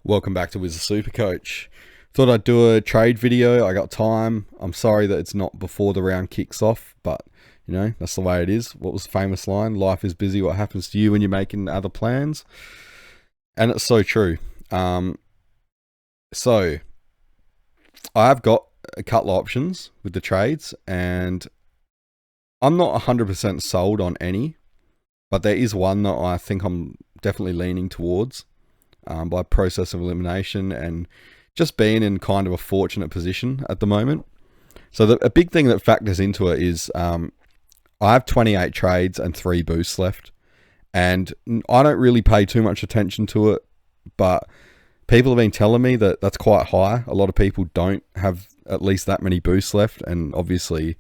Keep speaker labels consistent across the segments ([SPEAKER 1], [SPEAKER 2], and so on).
[SPEAKER 1] Welcome back to Supercoach. Thought I'd do a trade video. I got time. I'm sorry that it's not before the round kicks off, but you know, that's the way it is. What was the famous line? Life is busy. What happens to you when you're making other plans? And it's so true. So I've got a couple of options with the trades, and I'm not 100% sold on any, but there is one that I think I'm definitely leaning towards. By process of elimination and just being in kind of a fortunate position at the moment. So a big thing that factors into it is I have 28 trades and 3 boosts left, and I don't really pay too much attention to it, but people have been telling me that that's quite high. A lot of people don't have at least that many boosts left, and obviously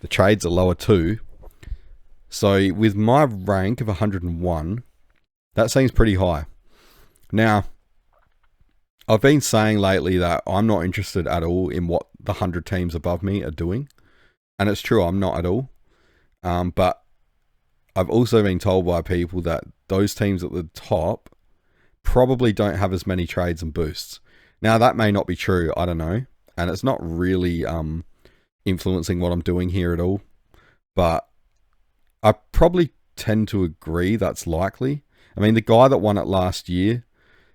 [SPEAKER 1] the trades are lower too. So with my rank of 101, that seems pretty high. Now, I've been saying lately that I'm not interested at all in what the 100 teams above me are doing. And it's true, I'm not at all. But I've also been told by people that those teams at the top probably don't have as many trades and boosts. Now, that may not be true, I don't know. And it's not really influencing what I'm doing here at all. But I probably tend to agree that's likely. I mean, the guy that won it last year,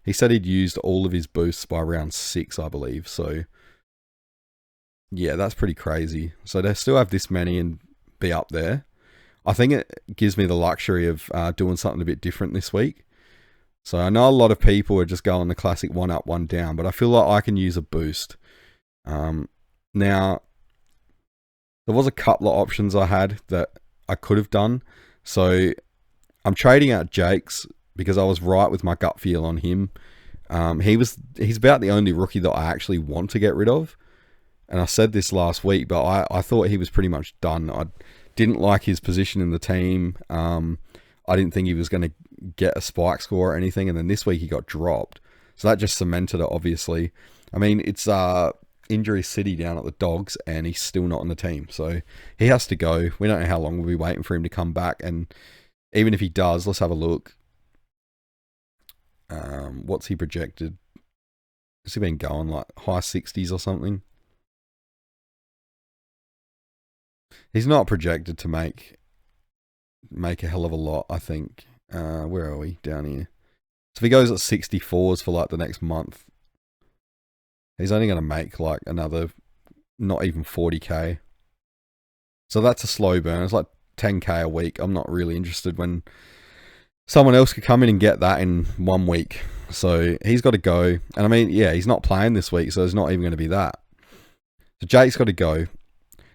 [SPEAKER 1] he said he'd used all of his boosts by round 6, I believe. So, yeah, that's pretty crazy. So to still have this many and be up there, I think it gives me the luxury of doing something a bit different this week. So I know a lot of people are just going the classic 1 up, 1 down, but I feel like I can use a boost. Now, there was a couple of options I had that I could have done. So I'm trading out Jake's, because I was right with my gut feel on him. He's about the only rookie that I actually want to get rid of. And I said this last week, but I thought he was pretty much done. I didn't like his position in the team. I didn't think he was going to get a spike score or anything. And then this week he got dropped. So that just cemented it, obviously. I mean, it's injury city down at the Dogs, and he's still not on the team. So he has to go. We don't know how long we'll be waiting for him to come back. And even if he does, let's have a look. What's he projected? Has he been going like high 60s or something? He's not projected to make a hell of a lot, I think. Where are we? Down here. So if he goes at 64s for like the next month, he's only going to make like another, not even 40k. So that's a slow burn. It's like 10k a week. I'm not really interested when someone else could come in and get that in 1 week. So he's got to go. And I mean, yeah, he's not playing this week, so it's not even going to be that. So Jake's got to go.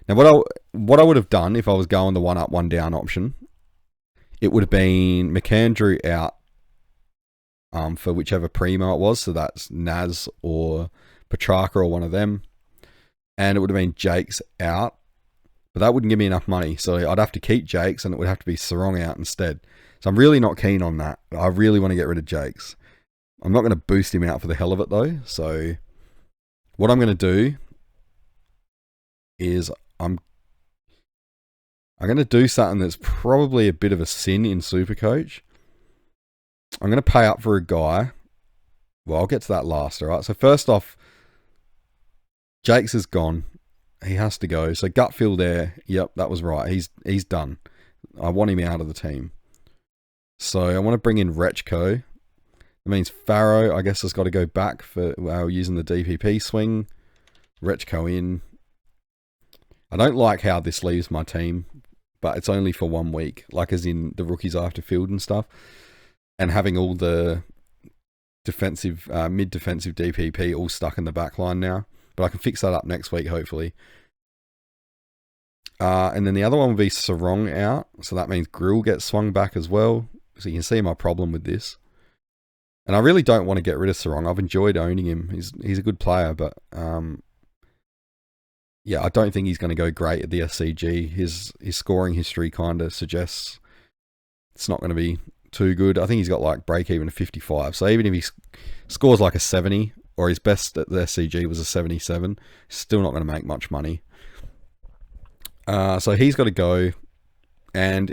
[SPEAKER 1] Now, what I would have done if I was going the 1 up, 1 down option, it would have been McAndrew out for whichever primo it was. So that's Naz or Petrarca or one of them. And it would have been Jake's out. But that wouldn't give me enough money. So I'd have to keep Jake's, and it would have to be Sarong out instead. So I'm really not keen on that. I really want to get rid of Jake's. I'm not going to boost him out for the hell of it though. So what I'm going to do is I'm going to do something that's probably a bit of a sin in Supercoach. I'm going to pay up for a guy. Well, I'll get to that last, all right? So first off, Jake's is gone. He has to go. So gut feel there. Yep, that was right. He's done. I want him out of the team. So I want to bring in Rechko. That means Farrow, I guess, has got to go back for using the DPP swing. Rechko in. I don't like how this leaves my team, but it's only for 1 week, like as in the rookies I have to field and stuff. And having all the defensive, mid-defensive DPP all stuck in the back line now. But I can fix that up next week, hopefully. And then the other one will be Sarong out. So that means Grill gets swung back as well. So you can see my problem with this. And I really don't want to get rid of Sarong. I've enjoyed owning him. He's a good player, but yeah, I don't think he's going to go great at the SCG. His scoring history kind of suggests it's not going to be too good. I think he's got like break even of 55. So even if he scores like a 70, or his best at the SCG was a 77, still not going to make much money. So he's got to go. And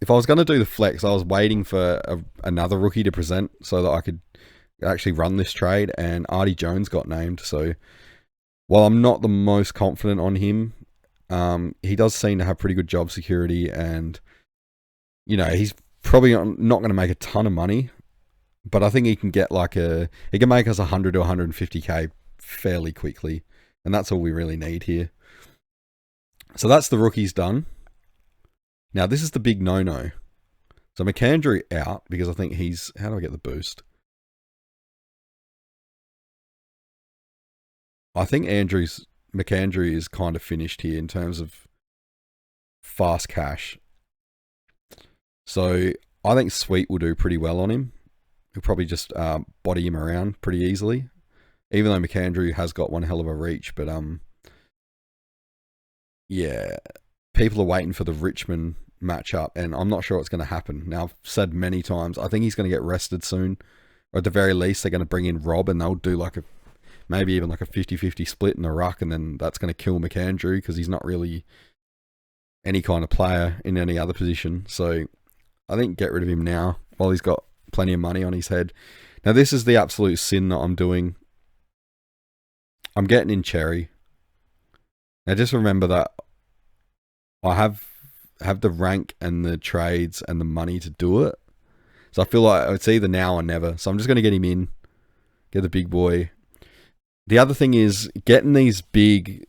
[SPEAKER 1] if I was going to do the flex, I was waiting for another rookie to present so that I could actually run this trade, and Artie Jones got named. So while I'm not the most confident on him, he does seem to have pretty good job security, and he's probably not going to make a ton of money, but I think he can get he can make us 100 to 150k fairly quickly, and that's all we really need here. So that's the rookies done. Now this is the big no-no. So McAndrew out because I think he's... How do I get the boost? I think McAndrew is kind of finished here in terms of fast cash. So I think Sweet will do pretty well on him. He'll probably just body him around pretty easily. Even though McAndrew has got one hell of a reach, but yeah, people are waiting for the Richmond matchup, and I'm not sure what's going to happen. Now, I've said many times, I think he's going to get rested soon, or at the very least, they're going to bring in Rob, and they'll do maybe even like a 50-50 split in the ruck, and then that's going to kill McAndrew because he's not really any kind of player in any other position. So I think get rid of him now while he's got plenty of money on his head. Now, this is the absolute sin that I'm doing. I'm getting in Cherry. Now, just remember that I have the rank and the trades and the money to do it. So I feel like it's either now or never. So I'm just going to get him in, get the big boy. The other thing is getting these big,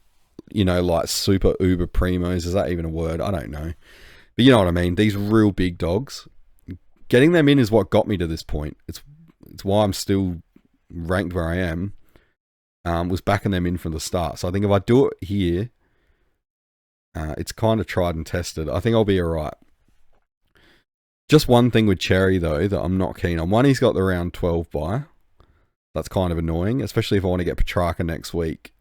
[SPEAKER 1] like super uber primos. Is that even a word? I don't know. But you know what I mean? These real big dogs. Getting them in is what got me to this point. It's why I'm still ranked where I am. Was backing them in from the start. So I think if I do it here, it's kind of tried and tested. I think I'll be alright. Just one thing with Cherry, though, that I'm not keen on. One, he's got the round 12 bye. That's kind of annoying, especially if I want to get Petrarca next week.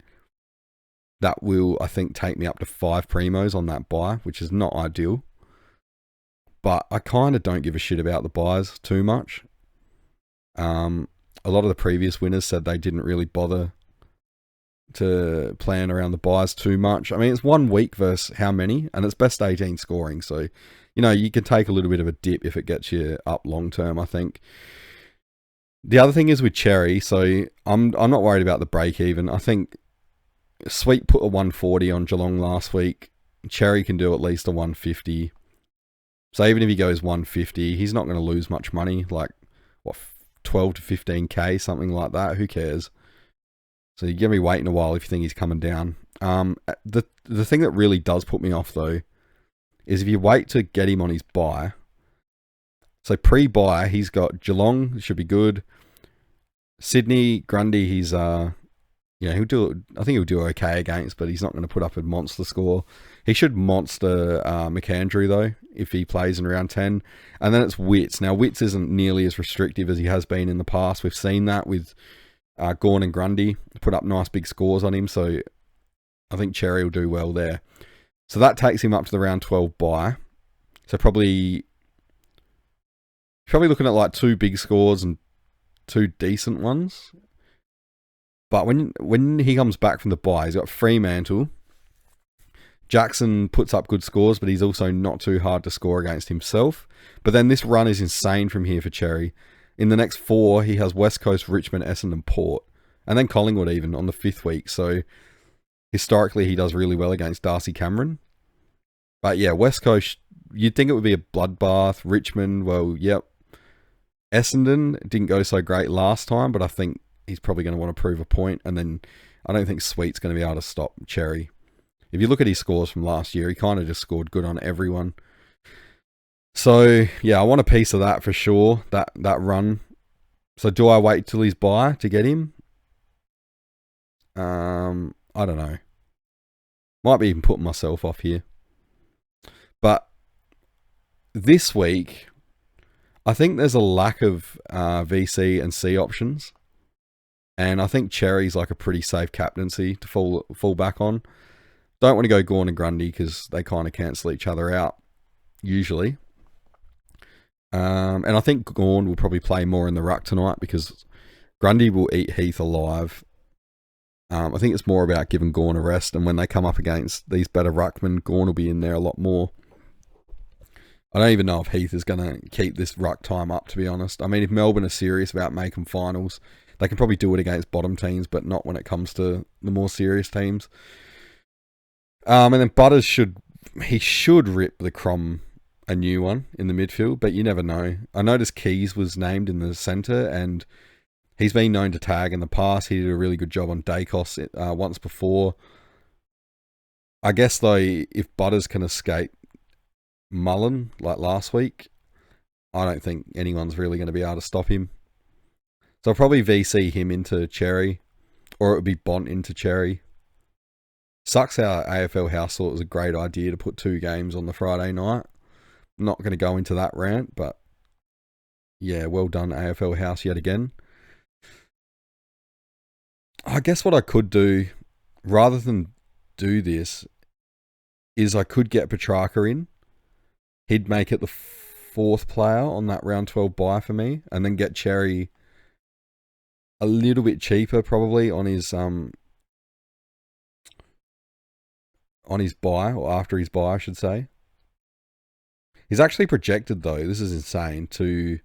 [SPEAKER 1] That will, I think, take me up to 5 primos on that bye, which is not ideal. But I kind of don't give a shit about the buys too much. A lot of the previous winners said they didn't really bother to plan around the buys too much. I mean, it's 1 week versus how many, and it's best 18 scoring. So, you can take a little bit of a dip if it gets you up long term, I think. The other thing is with Cherry, so I'm not worried about the break even. I think Sweet put a 140 on Geelong last week. Cherry can do at least a 150. So even if he goes 150, he's not going to lose much money, like 12 to 15k, something like that. Who cares? So you're going to be waiting a while if you think he's coming down. The thing that really does put me off, though, is if you wait to get him on his bye. So pre-bye, he's got Geelong, should be good. Sydney, Grundy, he's he'll do. I think he'll do okay against, but he's not going to put up a monster score. He should monster McAndrew though if he plays in round 10, and then it's Wits. Now Wits isn't nearly as restrictive as he has been in the past. We've seen that with Gawn and Grundy put up nice big scores on him, so I think Cherry will do well there. So that takes him up to the round 12 bye. So probably looking at like 2 big scores and 2 decent ones. But when he comes back from the bye, he's got Fremantle. Jackson puts up good scores, but he's also not too hard to score against himself. But then this run is insane from here for Cherry. In the next 4, he has West Coast, Richmond, Essendon, Port. And then Collingwood even on the 5th week. So historically, he does really well against Darcy Cameron. But yeah, West Coast, you'd think it would be a bloodbath. Richmond, well, yep. Essendon didn't go so great last time, but I think he's probably going to want to prove a point. And then I don't think Sweet's going to be able to stop Cherry. If you look at his scores from last year, he kind of just scored good on everyone. So, yeah, I want a piece of that for sure, that run. So do I wait till he's bye to get him? I don't know. Might be even putting myself off here. But this week, I think there's a lack of VC and C options. And I think Cherry's like a pretty safe captaincy to fall back on. Don't want to go Gawn and Grundy because they kind of cancel each other out, usually. And I think Gawn will probably play more in the ruck tonight because Grundy will eat Heath alive. I think it's more about giving Gawn a rest, and when they come up against these better ruckmen, Gawn will be in there a lot more. I don't even know if Heath is going to keep this ruck time up, to be honest. I mean, if Melbourne are serious about making finals, they can probably do it against bottom teams, but not when it comes to the more serious teams. And then Butters should rip the Crom a new one in the midfield, but you never know. I noticed Keys was named in the centre, and he's been known to tag in the past. He did a really good job on Dacos once before. I guess, though, if Butters can escape Mullen like last week, I don't think anyone's really going to be able to stop him. So I'll probably VC him into Cherry, or it would be Bont into Cherry. Sucks how AFL House thought it was a great idea to put 2 games on the Friday night. I'm not going to go into that rant, but yeah, well done AFL House yet again. I guess what I could do, rather than do this, is I could get Petrarca in. He'd make it the 4th player on that round 12 buy for me, and then get Cherry a little bit cheaper probably on his buy, or after his buy, I should say. He's actually projected, though, this is insane, to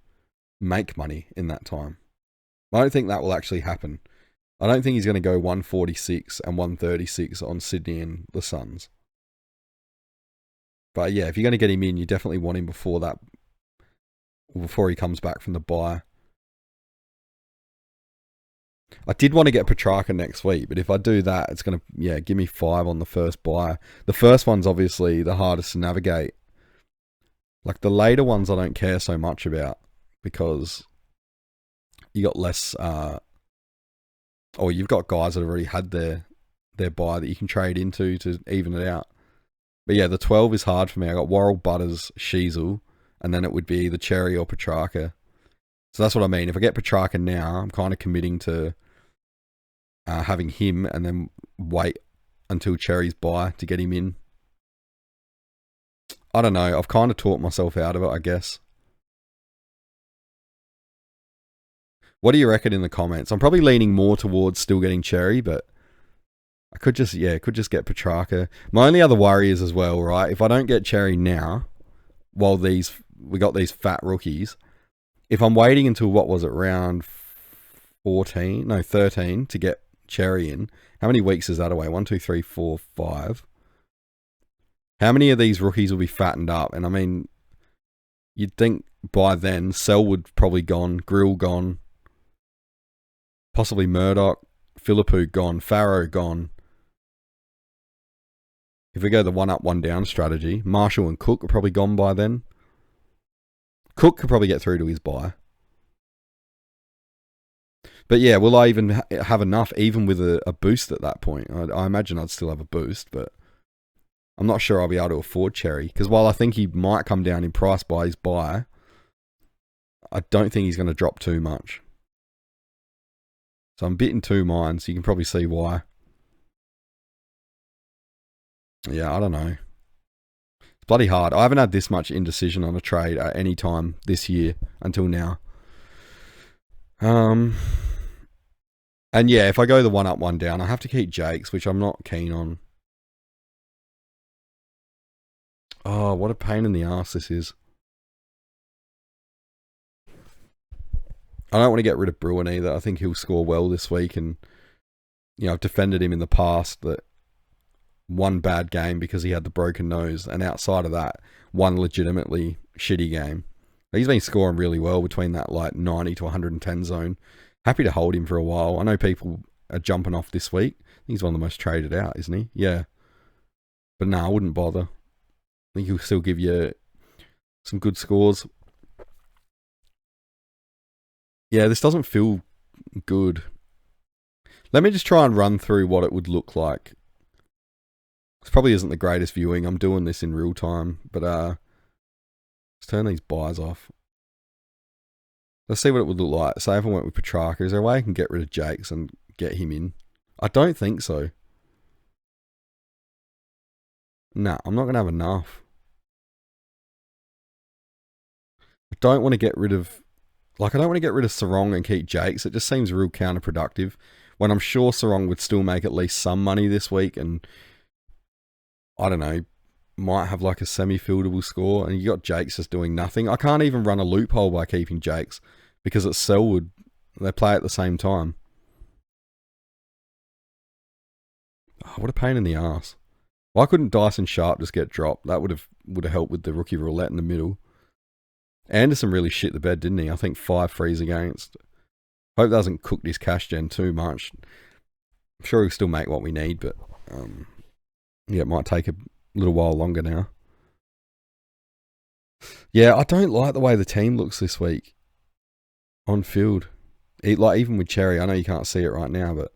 [SPEAKER 1] make money in that time. I don't think that will actually happen. I don't think he's going to go 146 and 136 on Sydney and the Suns. But yeah, if you're going to get him in, you definitely want him before that, before he comes back from the bye. I did want to get Petrarca next week, but if I do that, it's going to, give me 5 on the first buy. The first one's obviously the hardest to navigate. Like the later ones I don't care so much about, because you got less, or you've got guys that have already had their buy that you can trade into to even it out. But yeah, the 12 is hard for me. I got Worrell, Butters, Sheasel, and then it would be either Cherry or Petrarca. So that's what I mean. If I get Petrarca now, I'm kind of committing to having him and then wait until Cherry's buy to get him in. I don't know. I've kind of talked myself out of it, I guess. What do you reckon in the comments? I'm probably leaning more towards still getting Cherry, but I could just get Petrarca. My only other worry is as well, right? If I don't get Cherry now, while we got these fat rookies, if I'm waiting until, what was it, round 13 to get Cherry in, how many weeks is that away? 1, 2, 3, 4, 5. How many of these rookies will be fattened up? And I mean, you'd think by then Selwood probably gone, Grill gone, possibly Murdoch, Philippou gone, Farrow gone. If we go the 1 up, 1 down strategy, Marshall and Cook are probably gone by then. Cook could probably get through to his buy. But yeah, will I even have enough, even with a boost at that point? I imagine I'd still have a boost, but I'm not sure I'll be able to afford Cherry. Because while I think he might come down in price by his buy, I don't think he's going to drop too much. So I'm a bit in 2 minds. You can probably see why. Yeah, I don't know. It's bloody hard. I haven't had this much indecision on a trade at any time this year until now. And yeah, if I go the 1 up, 1 down, I have to keep Jakes, which I'm not keen on. Oh, what a pain in the ass this is. I don't want to get rid of Bruin either. I think he'll score well this week, and I've defended him in the past that one bad game because he had the broken nose, and outside of that, one legitimately shitty game. He's been scoring really well between that like 90 to 110 zone. Happy to hold him for a while. I know people are jumping off this week. He's one of the most traded out, isn't he? Yeah. But no, I wouldn't bother. I think he'll still give you some good scores. Yeah, this doesn't feel good. Let me just try and run through what it would look like. This probably isn't the greatest viewing. I'm doing this in real time, but let's turn these buys off. Let's see what it would look like. Say if I went with Petrarca, is there a way I can get rid of Jakes and get him in? I don't think so. Nah, I'm not going to have enough. I don't want to get rid of... I don't want to get rid of Sarong and keep Jakes. It just seems real counterproductive. When I'm sure Sarong would still make at least some money this week, and I don't know, might have like a semi-fieldable score, and you got Jakes just doing nothing. I can't even run a loophole by keeping Jakes because it's Selwood. They play at the same time. Oh, what a pain in the ass. Why couldn't Dyson Sharp just get dropped? That would have helped with the rookie roulette in the middle. Anderson really shit the bed, didn't he? I think 5 frees against. Hope that doesn't cook this cash gen too much. I'm sure he'll still make what we need, but yeah, it might take a little while longer now. Yeah, I don't like the way the team looks this week on field. Like even with Cherry, I know you can't see it right now, but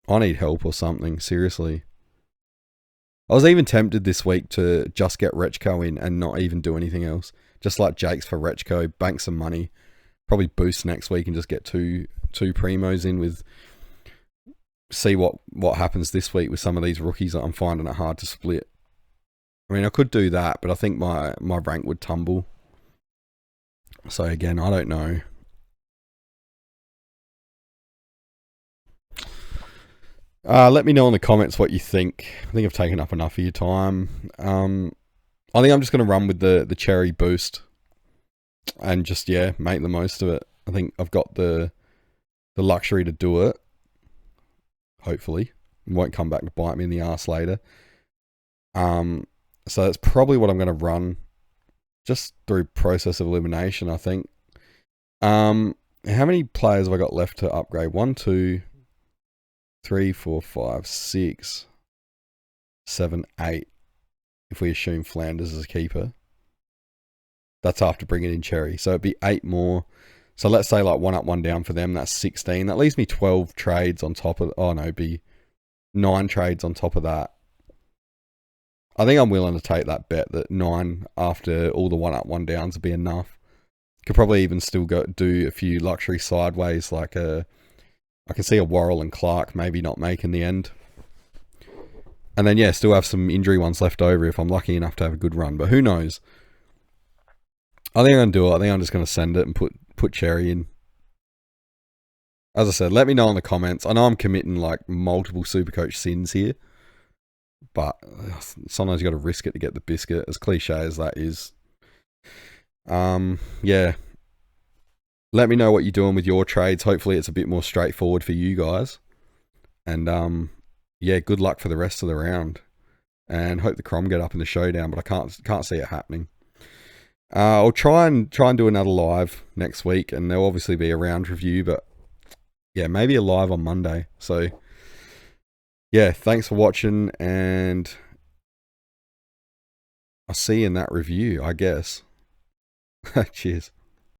[SPEAKER 1] I need help or something, seriously. I was even tempted this week to just get Rechko in and not even do anything else. Just like Jakes for Rechko, bank some money, probably boost next week and just get two primos in with. See what happens this week with some of these rookies that I'm finding it hard to split. I mean, I could do that, but I think my rank would tumble. So again, I don't know. Let me know in the comments what you think. I think I've taken up enough of your time. I think I'm just going to run with the cherry boost and just, make the most of it. I think I've got the luxury to do it. Hopefully. It won't come back to bite me in the ass later. So that's probably what I'm going to run just through process of elimination, I think. How many players have I got left to upgrade? 1, 2, 3, 4, 5, 6, 7, 8. If we assume Flanders as a keeper. That's after bringing in Cherry. So it'd be 8 more. So let's say like 1 up, 1 down for them. That's 16. That leaves me 12 trades on top of... Oh no, it'd be 9 trades on top of that. I think I'm willing to take that bet that 9 after all the 1 up, 1 downs would be enough. Could probably even still do a few luxury sideways, like I can see a Worrell and Clark maybe not making the end. And then, still have some injury ones left over if I'm lucky enough to have a good run. But who knows? I think I'm going to do it. I think I'm just going to send it and put Cherry in. As I said, let me know in the comments. I know I'm committing like multiple Supercoach sins here. But sometimes you got to risk it to get the biscuit, as cliche as that is. Let me know what you're doing with your trades. Hopefully it's a bit more straightforward for you guys. And good luck for the rest of the round. And hope the Crom get up in the showdown, but I can't see it happening. I'll try and do another live next week, and there'll obviously be a round review, but maybe a live on Monday. So thanks for watching, and I'll see you in that review, I guess. Cheers.